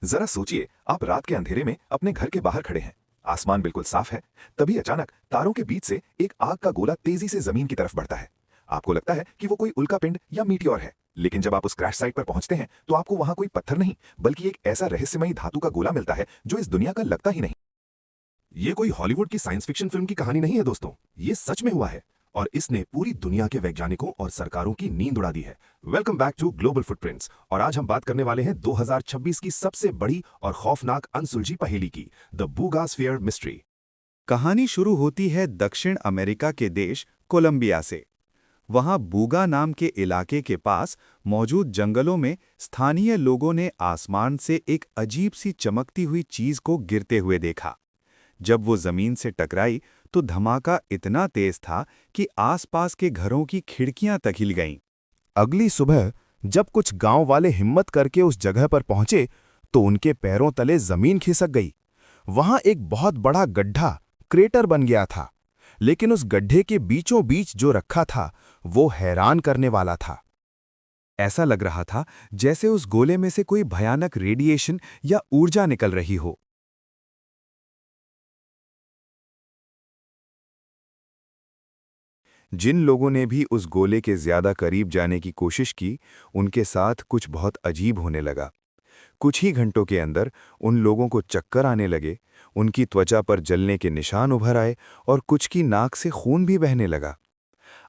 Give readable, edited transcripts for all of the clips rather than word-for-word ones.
जरा सोचिए, आप रात के अंधेरे में अपने घर के बाहर खड़े हैं। आसमान बिल्कुल साफ है। तभी अचानक तारों के बीच से एक आग का गोला तेजी से जमीन की तरफ बढ़ता है। आपको लगता है कि वो कोई उल्कापिंड या मीटियोर है, लेकिन जब आप उस क्रैश साइट पर पहुंचते हैं तो आपको वहां कोई पत्थर नहीं, बल्कि एक ऐसा रहस्यमयी धातु का गोला मिलता है जो इस दुनिया का लगता ही नहीं। ये कोई हॉलीवुड की साइंस फिक्शन फिल्म की कहानी नहीं है दोस्तों, ये सच में हुआ है और इसने पूरी दुनिया के वैज्ञानिकों और सरकारों की नींद उड़ा दी है। Welcome back to global footprints और आज हम बात करने वाले हैं 2026 की सबसे बड़ी और खौफनाक अनसुलझी पहेली की, द बूगा स्फीयर मिस्ट्री। कहानी शुरू होती है दक्षिण अमेरिका के देश कोलंबिया से। वहां बूगा नाम के इलाके के पास मौजूद जंगलों में स्थानीय लोगों ने आसमान से एक अजीब सी चमकती हुई चीज को गिरते हुए देखा। जब वो जमीन से टकराई तो धमाका इतना तेज था कि आसपास के घरों की खिड़कियां तक हिल गईं। अगली सुबह जब कुछ गांव वाले हिम्मत करके उस जगह पर पहुंचे तो उनके पैरों तले जमीन खिसक गई। वहां एक बहुत बड़ा गड्ढा, क्रेटर बन गया था, लेकिन उस गड्ढे के बीचों बीच जो रखा था वो हैरान करने वाला था। ऐसा लग रहा था जैसे उस गोले में से कोई भयानक रेडिएशन या ऊर्जा निकल रही हो। जिन लोगों ने भी उस गोले के ज्यादा करीब जाने की कोशिश की, उनके साथ कुछ बहुत अजीब होने लगा। कुछ ही घंटों के अंदर उन लोगों को चक्कर आने लगे, उनकी त्वचा पर जलने के निशान उभर आए और कुछ की नाक से खून भी बहने लगा।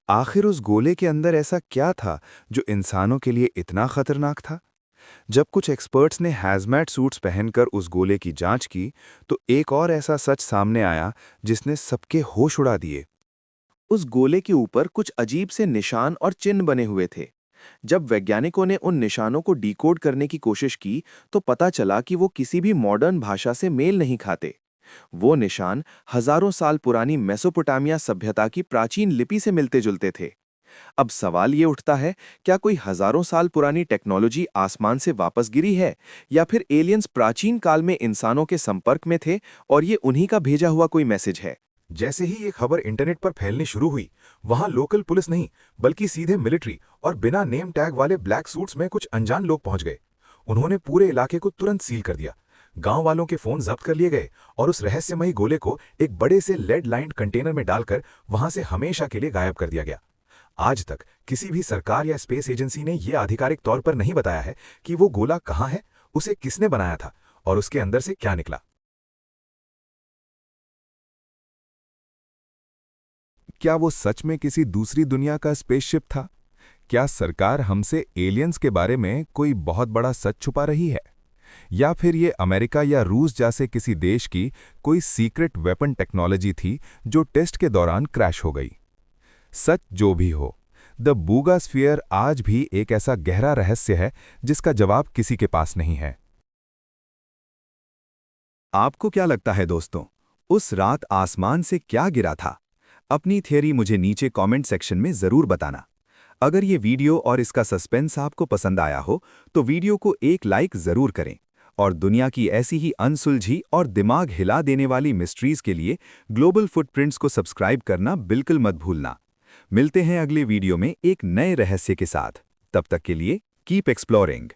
आखिर उस गोले के अंदर ऐसा क्या था जो इंसानों के लिए इतना खतरनाक था? जब कुछ एक्सपर्ट्स ने हैजमैट सूट्स पहनकर उस गोले की जांच की, तो एक और ऐसा सच सामने आया जिसने सबके होश उड़ा दिए। उस गोले के ऊपर कुछ अजीब से निशान और चिन्ह बने हुए थे। जब वैज्ञानिकों ने उन निशानों को डिकोड करने की कोशिश की, तो पता चला कि वो किसी भी मॉडर्न भाषा से मेल नहीं खाते। वो निशान हजारों साल पुरानी मेसोपोटामिया सभ्यता की प्राचीन लिपि से मिलते-जुलते थे। अब सवाल ये उठता है, क्या कोई हजारों साल पुरानी टेक्नोलॉजी आसमान से वापस गिरी है, या फिर एलियंस प्राचीन काल में इंसानों के संपर्क में थे और ये उन्हीं का भेजा हुआ कोई मैसेज है? जैसे ही ये खबर इंटरनेट पर फैलनी शुरू हुई, वहां लोकल पुलिस नहीं, बल्कि सीधे मिलिट्री और बिना नेम टैग वाले ब्लैक सूट्स में कुछ अनजान लोग पहुंच गए। उन्होंने पूरे इलाके को तुरंत सील कर दिया। गांव वालों के फोन जब्त कर लिए गए और उस रहस्यमयी गोले को एक बड़े से लेड लाइन्ड कंटेनर में डालकर वहां से हमेशा के लिए गायब कर दिया गया। आज तक किसी भी सरकार या स्पेस एजेंसी ने यह आधिकारिक तौर पर नहीं बताया है कि वो गोला कहाँ है, उसे किसने बनाया था और उसके अंदर से क्या निकला। क्या वो सच में किसी दूसरी दुनिया का स्पेसशिप था? क्या सरकार हमसे एलियंस के बारे में कोई बहुत बड़ा सच छुपा रही है? या फिर ये अमेरिका या रूस जैसे किसी देश की कोई सीक्रेट वेपन टेक्नोलॉजी थी जो टेस्ट के दौरान क्रैश हो गई? सच जो भी हो, द बूगा स्फीयर आज भी एक ऐसा गहरा रहस्य है जिसका जवाब किसी के पास नहीं है। आपको क्या लगता है दोस्तों, उस रात आसमान से क्या गिरा था? अपनी थियरी मुझे नीचे कमेंट सेक्शन में जरूर बताना। अगर ये वीडियो और इसका सस्पेंस आपको पसंद आया हो तो वीडियो को एक लाइक जरूर करें और दुनिया की ऐसी ही अनसुलझी और दिमाग हिला देने वाली मिस्ट्रीज के लिए ग्लोबल फुटप्रिंट्स को सब्सक्राइब करना बिल्कुल मत भूलना। मिलते हैं अगले वीडियो में एक नए रहस्य के साथ। तब तक के लिए कीप एक्सप्लोरिंग।